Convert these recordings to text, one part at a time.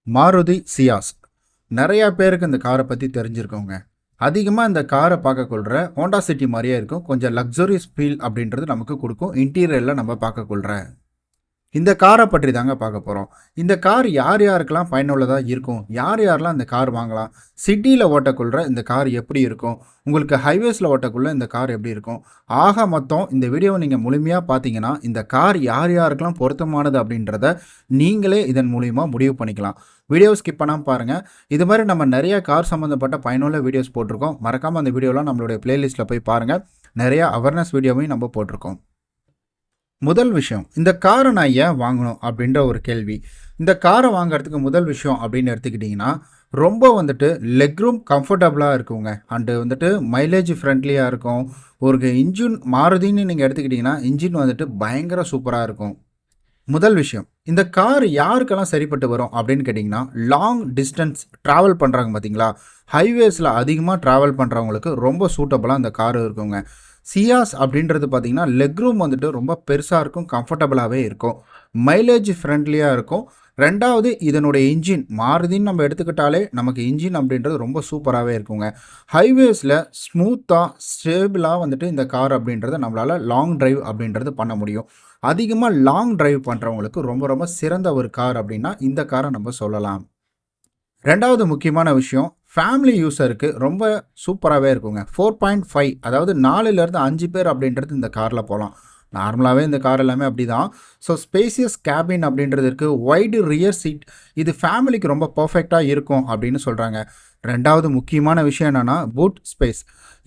மாருதி சியாஸ். நிறையா பேருக்கு இந்த காரை பற்றி தெரிஞ்சிருக்கோங்க. அதிகமாக இந்த காரை பார்க்கக்கொள்கிற ஹோண்டா சிட்டி மாதிரியே இருக்கும். கொஞ்சம் லக்ஸுரியஸ் ஃபீல் அப்படின்றது நமக்கு கொடுக்கும். இன்டீரியரில் நம்ம பார்க்கக்கொள்கிற இந்த காரை பற்றி தாங்க பார்க்க போகிறோம். இந்த கார் யார் யாருக்கெல்லாம் பயனுள்ளதாக இருக்கும், யார் யாரெல்லாம் இந்த கார் வாங்கலாம், சிட்டியில் ஓட்டக்குள்ள இந்த கார் எப்படி இருக்கும், உங்களுக்கு ஹைவேஸில் ஓட்டக்குள்ள இந்த கார் எப்படி இருக்கும், ஆக மொத்தம் இந்த வீடியோவை நீங்கள் முழுமையாக பார்த்தீங்கன்னா இந்த கார் யார் யாருக்கெல்லாம் பொருத்தமானது அப்படின்றத நீங்களே இதன் மூலிமா முடிவு பண்ணிக்கலாம். வீடியோ ஸ்கிப் பண்ணாமல் பாருங்கள். இது மாதிரி நம்ம நிறைய கார் சம்மந்தப்பட்ட பயனுள்ள வீடியோஸ் போட்டிருக்கோம். மறக்காமல் அந்த வீடியோலாம் நம்மளுடைய பிளேலிஸ்ட்டில் போய் பாருங்கள். நிறையா அவேர்னஸ் வீடியோவையும் நம்ம போட்டிருக்கோம். முதல் விஷயம், இந்த காரை நான் ஏன் வாங்கணும் அப்படின்ற ஒரு கேள்வி. இந்த காரை வாங்குறதுக்கு முதல் விஷயம் அப்படின்னு எடுத்துக்கிட்டிங்கன்னா, ரொம்ப வந்துட்டு லெக் ரூம் கம்ஃபர்டபுளாக இருக்குங்க. அண்டு வந்துட்டு மைலேஜ் ஃப்ரெண்ட்லியாக இருக்கும். ஒரு இன்ஜின் மாருதின்னு நீங்கள் எடுத்துக்கிட்டிங்கன்னா இன்ஜின் வந்துட்டு பயங்கர சூப்பராக இருக்கும். முதல் விஷயம், இந்த கார் யாருக்கெல்லாம் சரிப்பட்டு வரும் அப்படின்னு கேட்டிங்கன்னா, லாங் டிஸ்டன்ஸ் ட்ராவல் பண்ணுறாங்க பார்த்தீங்களா, ஹைவேஸில் அதிகமாக ட்ராவல் பண்ணுறவங்களுக்கு ரொம்ப சூட்டபுளாக இந்த கார் இருக்குங்க. சியாஸ் அப்படின்றது பார்த்திங்கன்னா லெக் ரூம் வந்துட்டு ரொம்ப பெருசாக இருக்கும், கம்ஃபர்டபுளாகவே இருக்கும், மைலேஜ் ஃப்ரெண்ட்லியாக இருக்கும். ரெண்டாவது, இதனுடைய இன்ஜின் மாருதின்னு நம்ம எடுத்துக்கிட்டாலே நமக்கு இன்ஜின் அப்படின்றது ரொம்ப சூப்பராகவே இருக்குங்க. ஹைவேஸில் ஸ்மூத்தாக ஸ்டேபிளாக வந்துட்டு இந்த கார் அப்படின்றத நம்மளால் லாங் டிரைவ் அப்படின்றது பண்ண முடியும். அதிகமாக லாங் டிரைவ் பண்ணுறவங்களுக்கு ரொம்ப ரொம்ப சிறந்த ஒரு கார் அப்படின்னா இந்த காரை நம்ம சொல்லலாம். ரெண்டாவது முக்கியமான விஷயம், ஃபேமிலி யூஸருக்கு ரொம்ப சூப்பராகவே இருக்குங்க. 4.5 அதாவது 4லேருந்து 5 பேர் அப்படின்றது இந்த காரில் போகலாம். நார்மலாகவே இந்த கார் எல்லாமே அப்படி தான். ஸோ ஸ்பேசியஸ் கேபின் அப்படின்றது இருக்குது. வைடு ரியர் சீட், இது ஃபேமிலிக்கு ரொம்ப பர்ஃபெக்டாக இருக்கும் அப்படின்னு சொல்கிறாங்க. ரெண்டாவது முக்கியமான விஷயம் என்னென்னா பூட் ஸ்பேஸ்.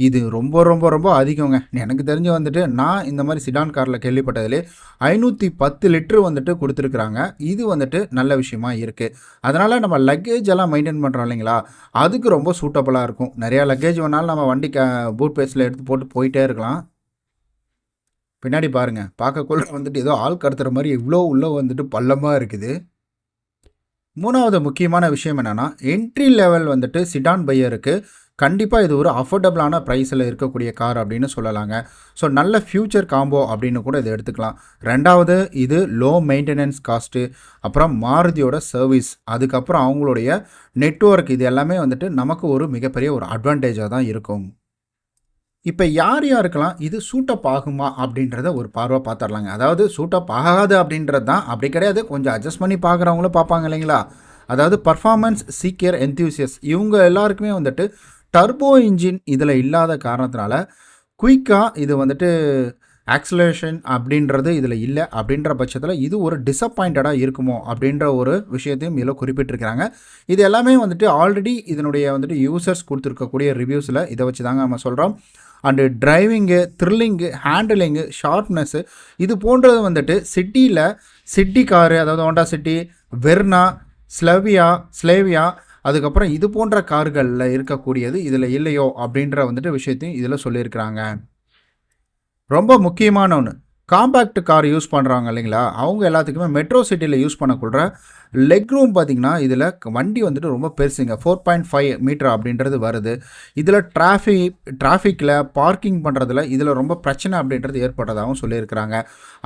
இது ரொம்ப ரொம்ப ரொம்ப அதிகங்க. எனக்கு தெரிஞ்சு வந்துட்டு நான் இந்த மாதிரி சிடான் காரில் கேள்விப்பட்டதிலே 510 லிட்டரு வந்துட்டு கொடுத்துருக்குறாங்க. இது வந்துட்டு நல்ல விஷயமா இருக்குது. அதனால் நம்ம லக்கேஜ் எல்லாம் மெயின்டைன் பண்ணுறோம் இல்லைங்களா, அதுக்கு ரொம்ப சூட்டபுளாக இருக்கும். நிறையா லக்கேஜ் வேணாலும் நம்ம வண்டி பூட் ஸ்பேஸில் எடுத்து போட்டு போயிட்டே இருக்கலாம். பின்னாடி பாருங்கள், பார்க்கக்குள்ள வந்துட்டு ஏதோ ஆள் கடத்துகிற மாதிரி இவ்வளோ உள்ளே வந்துட்டு பள்ளமாக இருக்குது. மூணாவது முக்கியமான விஷயம் என்னென்னா, என்ட்ரி லெவல் வந்துட்டு சிடான் பையருக்கு கண்டிப்பாக இது ஒரு அஃபோர்டபுளான ப்ரைஸில் இருக்கக்கூடிய கார் அப்படின்னு சொல்லலாங்க. ஸோ நல்ல ஃப்யூச்சர் காம்போ அப்படின்னு கூட இதை எடுத்துக்கலாம். ரெண்டாவது, இது லோ மெயின்டெனன்ஸ் காஸ்ட்டு, அப்புறம் மாருதியோட சர்வீஸ், அதுக்கப்புறம் அவங்களுடைய நெட்வொர்க், இது எல்லாமே வந்துட்டு நமக்கு ஒரு மிகப்பெரிய ஒரு அட்வான்டேஜாக தான் இருக்கும். இப்போ யார் யாருக்கெல்லாம் இது சூட்டப் ஆகுமா அப்படின்றத ஒரு பார்வை பார்த்துடலாங்க. அதாவது சூட்டப் ஆகாது அப்படின்றது தான் அப்படி கிடையாது, கொஞ்சம் அட்ஜஸ்ட் பண்ணி பார்க்குறவங்களும் பார்ப்பாங்க இல்லைங்களா. அதாவது பர்ஃபார்மன்ஸ் சீக்கியர் என்த்யூசியஸ் இவங்க எல்லாருக்குமே வந்துட்டு டர்போ இன்ஜின் இதில் இல்லாத காரணத்தினால குயிக்காக இது வந்துட்டு ஆக்சலேஷன் அப்படின்றது இதில் இல்லை அப்படின்ற பட்சத்தில் இது ஒரு டிசப்பாயிண்டடாக இருக்குமோ அப்படின்ற ஒரு விஷயத்தையும் இதில் குறிப்பிட்டிருக்கிறாங்க. இது எல்லாமே வந்துட்டு ஆல்ரெடி இதனுடைய வந்துட்டு யூசர்ஸ் கொடுத்துருக்கக்கூடிய ரிவ்யூஸில் இதை வச்சு தாங்க நம்ம சொல்கிறோம். அண்டு டிரைவிங்கு, த்ரில்லிங்கு, ஹேண்டிலிங்கு, ஷார்ப்னஸ்ஸு, இது போன்றது வந்துட்டு சிட்டியில் சிட்டி காரு, அதாவது ஹோண்டா சிட்டி, வெர்னா, ஸ்லேவியா, அதுக்கப்புறம் இது போன்ற கார்களில் இருக்கக்கூடியது இதில் இல்லையோ அப்படின்ற வந்துட்டு விஷயத்தையும் இதில் சொல்லியிருக்கிறாங்க. ரொம்ப முக்கியமான ஒன்று, காம்பேக்ட் கார் யூஸ் பண்ணுறாங்க இல்லைங்களா, அவங்க எல்லாத்துக்குமே மெட்ரோ சிட்டியில் யூஸ் பண்ணக்கூட லெக் ரூம் பார்த்திங்கன்னா இதில் வண்டி வந்துட்டு ரொம்ப பெருசுங்க. 4.5 மீட்டர் அப்படின்றது வருது. இதில் டிராஃபிக்கில் பார்க்கிங் பண்ணுறதுல இதில் ரொம்ப பிரச்சனை அப்படின்றது ஏற்பட்டதாகவும் சொல்லியிருக்கிறாங்க.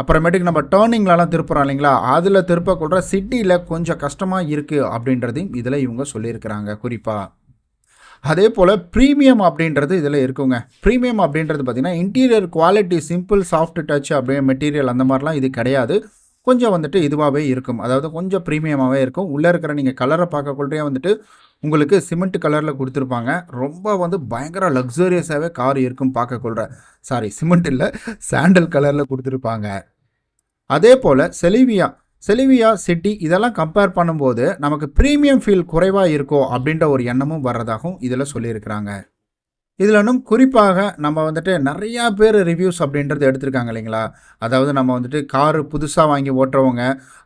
அப்புறமேட்டுக்கு நம்ம டேர்னிங்லலாம் திருப்புறோம் இல்லைங்களா, அதில் திருப்பக்கூட சிட்டியில் கொஞ்சம் கஷ்டமாக இருக்குது அப்படின்றதையும் இதில் இவங்க சொல்லியிருக்கிறாங்க குறிப்பாக. அதே போல் ப்ரீமியம் அப்படின்றது இதில் இருக்குங்க. ப்ரீமியம் அப்படின்றது பார்த்திங்கன்னா interior quality, simple soft touch அப்படியே மெட்டீரியல் அந்த மாதிரிலாம் இது கிடையாது. கொஞ்சம் வந்துட்டு இதுவாகவே இருக்கும், அதாவது கொஞ்சம் ப்ரீமியமாகவே இருக்கும். உள்ளே இருக்கிற நீங்கள் கலரை பார்க்கக்குள்ளே வந்துட்டு உங்களுக்கு சிமெண்ட் கலரில் கொடுத்துருப்பாங்க. ரொம்ப வந்து பயங்கர லக்ஸரியஸாகவே கார் இருக்கும் பார்க்கக்குள்ள. சிமெண்ட் இல்லை, சாண்டல் கலரில் கொடுத்துருப்பாங்க. அதே போல் செலிவியா சிட்டி இதெல்லாம் கம்பேர் பண்ணும்போது நமக்கு ப்ரீமியம் ஃபீல் குறைவாக இருக்கோ அப்படின்ற ஒரு எண்ணமும் வர்றதாகவும் இதில் சொல்லியிருக்கிறாங்க. இதில் இன்னும் குறிப்பாக நம்ம வந்துட்டு நிறையா பேர் ரிவ்யூஸ் அப்படின்றது எடுத்திருக்காங்க இல்லைங்களா. அதாவது நம்ம வந்துட்டு காரு புதுசாக வாங்கி ஓட்டுறவங்க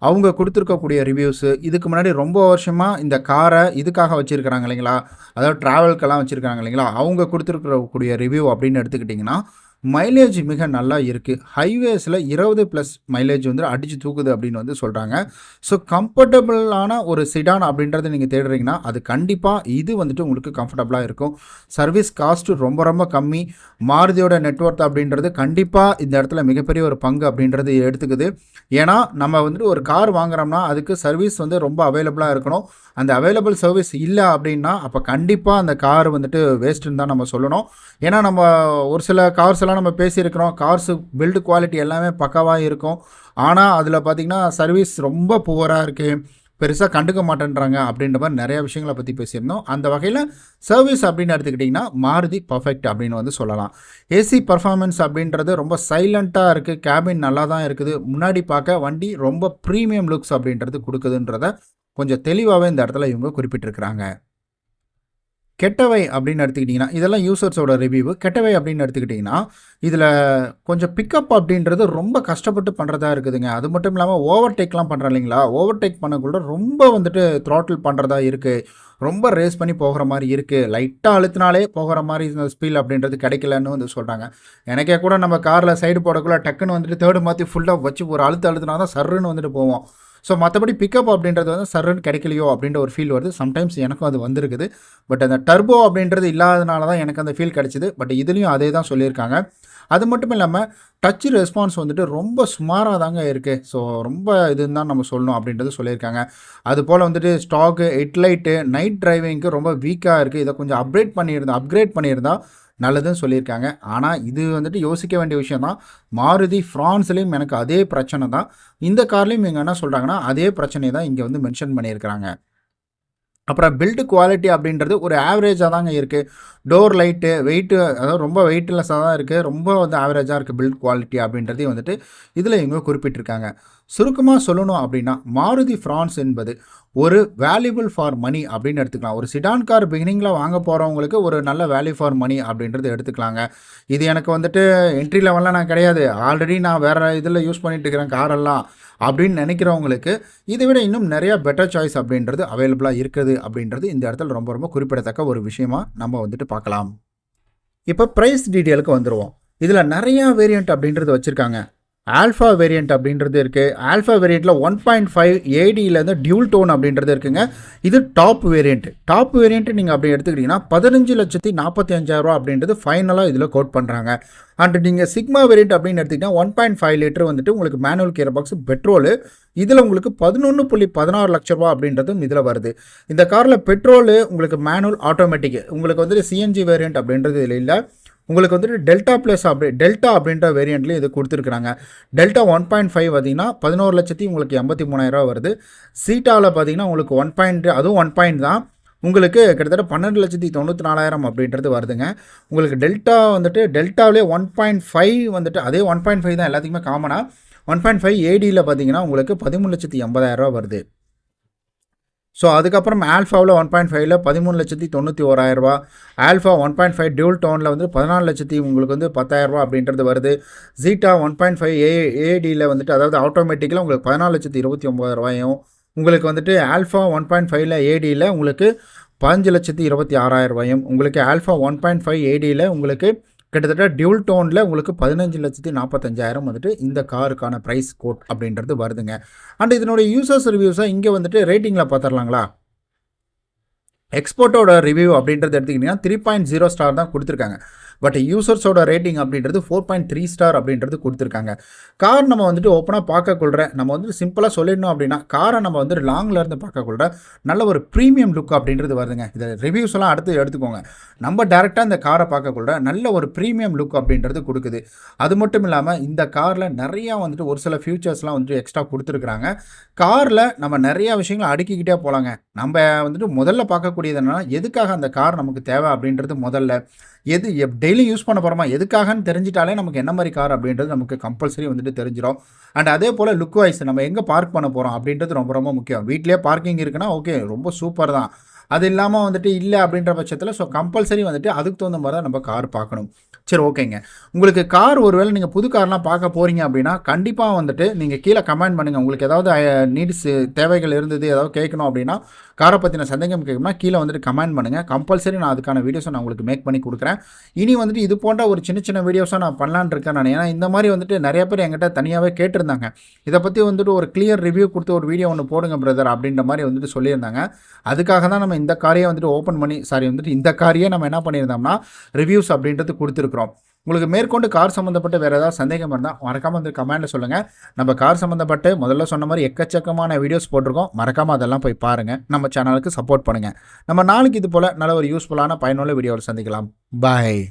அவங்க கொடுத்துருக்கக்கூடிய ரிவ்யூஸு, இதுக்கு முன்னாடி ரொம்ப வருஷமாக இந்த காரை இதுக்காக வச்சுருக்கிறாங்க இல்லைங்களா, அதாவது ட்ராவல்க்கெல்லாம் வச்சுருக்காங்க இல்லைங்களா, அவங்க கொடுத்துருக்கக்கூடிய ரிவ்யூ அப்படின்னு எடுத்துக்கிட்டிங்கன்னா மைலேஜ் மிக நல்லா இருக்குது. ஹைவேஸில் 20+ மைலேஜ் வந்து அடித்து தூக்குது அப்படின்னு வந்து சொல்கிறாங்க. ஸோ கம்ஃபர்டபுளான ஒரு சிடான் அப்படின்றத நீங்கள் தேடுறீங்கன்னா அது கண்டிப்பாக இது வந்துட்டு உங்களுக்கு கம்ஃபர்டபுளாக இருக்கும். சர்வீஸ் காஸ்ட்டு ரொம்ப ரொம்ப கம்மி. மாருதியோட நெட்வொர்த் அப்படின்றது கண்டிப்பாக இந்த இடத்துல மிகப்பெரிய ஒரு பங்கு அப்படின்றது எடுத்துக்குது. ஏன்னா நம்ம வந்துட்டு ஒரு கார் வாங்குறோம்னா அதுக்கு சர்வீஸ் வந்து ரொம்ப அவைலபிளாக இருக்கணும். அந்த அவைலபிள் சர்வீஸ் இல்லை அப்படின்னா அப்போ கண்டிப்பாக அந்த கார் வந்துட்டு வேஸ்ட்டுன்னு தான் நம்ம சொல்லணும். ஏன்னா நம்ம ஒரு சில கார்ஸ் எல்லாம் நம்ம பேசியிருக்கிறோம். கார்ஸு பில்டு குவாலிட்டி எல்லாமே பக்காவாக இருக்கும். ஆனால் அதில் பார்த்திங்கன்னா சர்வீஸ் ரொம்ப புவராக இருக்குது, பெருசாக கண்டுக்க மாட்டேன்றாங்க அப்படின்ற மாதிரி நிறையா விஷயங்களை பற்றி பேசியிருந்தோம். அந்த வகையில் சர்வீஸ் அப்படின்னு எடுத்துக்கிட்டிங்கன்னா மாருதி பர்ஃபெக்ட் அப்படின்னு வந்து சொல்லலாம். ஏசி பர்ஃபார்மன்ஸ் அப்படின்றது ரொம்ப சைலண்ட்டாக இருக்குது. கேபின் நல்லா தான் இருக்குது. முன்னாடி பார்க்க வண்டி ரொம்ப ப்ரீமியம் லுக்ஸ் அப்படின்றது கொடுக்குதுன்றத கொஞ்சம் தெளிவாகவே இந்த இடத்துல இவங்க குறிப்பிட்டிருக்கிறாங்க. கெட்டவை அப்படின்னு எடுத்துக்கிட்டிங்கன்னா இதெல்லாம் யூசர்ஸோட ரிவ்யூ. கெட்டவை அப்படின்னு எடுத்துக்கிட்டிங்கன்னா இதில் கொஞ்சம் பிக்கப் அப்படின்றது ரொம்ப கஷ்டப்பட்டு பண்ணுறதா இருக்குதுங்க. அது மட்டும் இல்லாமல் ஓவர்டேக்லாம் பண்ணுறோம் இல்லைங்களா, ஓவர்டேக் பண்ணக்குள்ள ரொம்ப வந்துட்டு த்ராட்டில் பண்ணுறதா இருக்குது. ரொம்ப ரேஸ் பண்ணி போகிற மாதிரி இருக்குது. லைட்டாக அழுத்தினாலே போகிற மாதிரி இந்த ஸ்பீல் அப்படின்றது கிடைக்கலன்னு வந்து சொல்கிறாங்க. எனக்கே கூட நம்ம காரில் சைடு போடக்குள்ள டக்குன்னு வந்துட்டு தேர்டு மாற்றி ஃபுல்லாக வச்சு ஒரு அழுத்தினா தான் சர்ருன்னு வந்துட்டு போவோம். ஸோ மற்றபடி பிக்கப் அப்படின்றது வந்து சர்ன்னு கிடைக்கலையோ அப்படின்ற ஒரு ஃபீல் வருது. சம்டைம்ஸ் எனக்கும் அது வந்திருக்குது. பட் அந்த டர்போ அப்படின்றது இல்லாதனால தான் எனக்கு அந்த ஃபீல் கிடச்சிது. பட் இதுலேயும் அதே தான் சொல்லியிருக்காங்க. அது மட்டும் இல்லாமல் டச் ரெஸ்பான்ஸ் வந்துட்டு ரொம்ப சுமாராக தாங்க இருக்குது. ஸோ ரொம்ப இதுன்னு தான் நம்ம சொல்லணும் அப்படின்றது சொல்லியிருக்காங்க. அதுபோல் வந்துட்டு ஸ்டாக்கு ஹெட்லைட்டு நைட் டிரைவிங்க்கு ரொம்ப வீக்காக இருக்குது. இதை கொஞ்சம் அப்கிரேட் பண்ணியிருந்தா நல்லதுன்னு சொல்லியிருக்காங்க. ஆனால் இது வந்துட்டு யோசிக்க வேண்டிய விஷயம் தான். மாருதி ஃப்ரான்ஸ்லேயும் எனக்கு அதே பிரச்சனை தான். இந்த கார்லேயும் இவங்க என்ன சொல்கிறாங்கன்னா அதே பிரச்சனையை தான் இங்கே வந்து மென்ஷன் பண்ணியிருக்கிறாங்க. அப்புறம் பில்டு குவாலிட்டி அப்படின்றது ஒரு ஆவரேஜாக தாங்க இருக்குது. டோர் லைட்டு வெயிட்டு அதாவது ரொம்ப வெயிட்லெஸ்ஸாக தான் இருக்குது. ரொம்ப வந்து ஆவரேஜாக இருக்குது பில்ட் குவாலிட்டி அப்படின்றதையும் வந்துட்டு இதில் இவங்க குறிப்பிட்டிருக்காங்க. சுருக்கமாக சொல்லணும் அப்படின்னா மாருதி ஃப்ரான்ஸ் என்பது ஒரு வேல்யூபிள் ஃபார் மணி அப்படின்னு எடுத்துக்கலாம். ஒரு சிடான் கார் பிகினிங்கில் வாங்க போகிறவங்களுக்கு ஒரு நல்ல வேல்யூ ஃபார் மணி அப்படின்றது எடுத்துக்கலாங்க. இது எனக்கு வந்துட்டு என்ட்ரி லெவலில் நான் கிடையாது, ஆல்ரெடி நான் வேறு இதில் யூஸ் பண்ணிட்டு இருக்கிறேன் காரெல்லாம் அப்படின்னு நினைக்கிறவங்களுக்கு இதை விட இன்னும் நிறையா பெட்டர் சாய்ஸ் அப்படின்றது அவைலபிளாக இருக்குது அப்படின்றது இந்த இடத்துல ரொம்ப ரொம்ப குறிப்பிடத்தக்க ஒரு விஷயமா நம்ம வந்துட்டு பார்க்கலாம். இப்போ ப்ரைஸ் டீட்டெயிலுக்கு வந்துடுவோம். இதில் நிறையா வேரியண்ட் அப்படின்றது வச்சுருக்காங்க. ஆல்ஃபா வேரியண்ட் அப்படின்றது இருக்குது. ஆல்ஃபா வேரியண்ட்டில் 1.5 ஏடியிலேருந்து டியூல் டோன் அப்படின்றது இருக்குங்க. இது டாப் வேரியண்ட்டு நீங்கள் அப்படி எடுத்துக்கிட்டிங்கன்னா 15,45,000 அப்படின்றது ஃபைனலாக இதில் கோட் பண்ணுறாங்க. அண்ட் நீங்கள் சிக்மா வேரியண்ட் அப்படின்னு எடுத்துக்கிட்டிங்கன்னா 1.5 லிட்டர் வந்துட்டு உங்களுக்கு மேனுவல் கியர் பாக்ஸ் பெட்ரோலு. இதில் உங்களுக்கு 11.16 லட்ச ரூபா அப்படின்றதும் இதில் வருது. இந்த காரில் பெட்ரோலு உங்களுக்கு மேனுவல் ஆட்டோமேட்டிக் உங்களுக்கு வந்துட்டு சிஎன்ஜி வேரியண்ட் அப்படின்றது இதில் இல்லை. உங்களுக்கு வந்துட்டு டெல்டா அப்படின்ற வேரியண்ட்லேயும் இது கொடுத்துருக்குறாங்க. டெல்டா 1.5 பார்த்தீங்கன்னா 11,83,000 உங்களுக்கு 83,000 வருது. சீட்டாவில் பார்த்தீங்கன்னா உங்களுக்கு 1 அதுவும் 1 தான் உங்களுக்கு கிட்டத்தட்ட 12,94,000 அப்படின்றது வருதுங்க. உங்களுக்கு டெல்டா வந்துட்டு டெல்டாவிலே 1.5 வந்துட்டு அதே 1.5 தான் எல்லாத்துக்குமே காமனாக. 1.5 ஏடியில் பார்த்தீங்கன்னா உங்களுக்கு 13,80,000 வருது. ஸோ அதுக்கப்புறம் ஆல்ஃபாவில் 1.5ல் 13,91,000. ஆல்ஃபா 1.5 டியூல் டோனில் வந்து 14,00,000 உங்களுக்கு வந்து 10,000 அப்படின்றது வருது. ஜீட்டா 1.5 ஏடியில் வந்துட்டு அதாவது ஆட்டோமேட்டிக்கில் உங்களுக்கு 14,29,000. உங்களுக்கு வந்துட்டு ஆல்ஃபா 1.5ல் ஏடியில் உங்களுக்கு 15,26,000. உங்களுக்கு ஆல்ஃபா 1.5 ஏடியில் உங்களுக்கு கிட்டத்தட்ட டியூல் டோனில் உங்களுக்கு 15,45,000 வந்துட்டு இந்த காருக்கான ப்ரைஸ் கோட் அப்படின்றது வருதுங்க. அண்ட் இதனுடைய யூசர்ஸ் ரிவ்யூஸாக இங்கே வந்துட்டு ரேட்டிங்கில் பார்த்துடலாங்களா. எக்ஸ்போர்ட்டோட ரிவ்யூ அப்படின்றது எடுத்துக்கிட்டிங்கன்னா 3.0 ஸ்டார் தான் கொடுத்துருக்காங்க. பட் யூசர்ஸோட ரேட்டிங் அப்படின்றது 4.3 ஸ்டார் அப்படின்றது கொடுத்துருக்காங்க. கார் நம்ம வந்துட்டு ஓப்பனாக பார்க்கக்குள்ள நம்ம வந்துட்டு சிம்பிளாக சொல்லிடணும் அப்படின்னா காரை நம்ம வந்துட்டு லாங்கில் இருந்து பார்க்கக்குள்ள நல்ல ஒரு ப்ரீமியம் லுக் அப்படின்றது வருதுங்க. இதை ரிவ்யூஸ் எல்லாம் அடுத்து எடுத்துக்கோங்க. நம்ம டேரெக்டாக இந்த காரை பார்க்கக்குள்ள நல்ல ஒரு ப்ரீமியம் லுக் அப்படின்றது கொடுக்குது. அது மட்டும் இல்லாமல் இந்த காரில் நிறையா வந்துட்டு ஒரு சில ஃபியூச்சர்ஸ்லாம் வந்துட்டு எக்ஸ்ட்ரா கொடுத்துருக்குறாங்க. காரில் நம்ம நிறையா விஷயங்களை அடுக்கிக்கிட்டே போகலாங்க. நம்ம வந்துட்டு முதல்ல பார்க்கக்கூடியது என்னன்னா எதுக்காக அந்த கார் நமக்கு தேவை அப்படின்றது முதல்ல டெய்லி யூஸ் பண்ண போகிறோமா எதுக்காகன்னு தெரிஞ்சிட்டாலே நமக்கு என்ன மாதிரி கார் அப்படின்றது நமக்கு கம்பல்சரி வந்துட்டு தெரிஞ்சிடும். அண்ட் அதே போல் லுக் வைஸ் நம்ம எங்கே பார்க் பண்ண போகிறோம் அப்படின்றது ரொம்ப ரொம்ப முக்கியம். வீட்லேயே பார்க்கிங் இருக்குன்னா ஓகே ரொம்ப சூப்பர் தான். அது இல்லாமல் வந்துட்டு இல்லை அப்படின்ற பட்சத்தில் ஸோ கம்பல்சரி வந்துட்டு அதுக்கு தகுந்த மாதிரி தான் நம்ம கார் பார்க்கணும். சரி, ஓகேங்க. உங்களுக்கு கார் ஒருவேளை நீங்கள் புது கார்லாம் பார்க்க போகிறீங்க அப்படின்னா கண்டிப்பாக வந்துட்டு நீங்கள் கீழே கமெண்ட் பண்ணுங்கள். உங்களுக்கு ஏதாவது நீட்ஸ் தேவைகள் இருந்தது, ஏதாவது கேட்கணும் அப்படின்னா, காரை பற்றின சந்தேகம் கேட்கணும்னா கீழே வந்துட்டு கமெண்ட் பண்ணுங்கள். கம்பல்சரி நான் அதுக்கான வீடியோஸை நான் உங்களுக்கு மேக் பண்ணி கொடுக்குறேன். இனி வந்துட்டு இது போன்ற ஒரு சின்ன சின்ன வீடியோஸாக நான் பண்ணலான்னு இருக்கேன் நான். ஏன்னா இந்த மாதிரி வந்துட்டு நிறைய பேர் என்கிட்ட தனியாகவே கேட்டிருந்தாங்க. இதை பற்றி வந்துட்டு ஒரு கிளியர் ரிவ்யூ கொடுத்து ஒரு வீடியோ ஒன்று போடுங்க பிரதர் அப்படின்ற மாதிரி வந்துட்டு சொல்லியிருந்தாங்க. அதுக்காக தான் நம்ம இந்த காரையே வந்துட்டு ஓப்பன் பண்ணி இந்த காரையே நம்ம என்ன பண்ணியிருந்தோம்னா ரிவ்யூஸ் அப்படின்றது கொடுத்துருக்குறோம். உங்களுக்கு மேற்கொண்டு கார் சம்மந்தப்பட்ட வேறு ஏதாவது சந்தேகம் இருந்தால் மறக்காமல் வந்து கமெண்ட்டில் சொல்லுங்கள். நம்ம கார் சம்மந்தப்பட்டு முதல்ல சொன்ன மாதிரி எக்கச்சக்கமான வீடியோஸ் போட்டிருக்கோம். மறக்காமல் அதெல்லாம் போய் பாருங்கள். நம்ம சேனலுக்கு சப்போர்ட் பண்ணுங்கள். நம்ம நாளைக்கு இது போல் நல்ல ஒரு யூஸ்ஃபுல்லான பயனுள்ள வீடியோவில் சந்திக்கலாம். பாய்.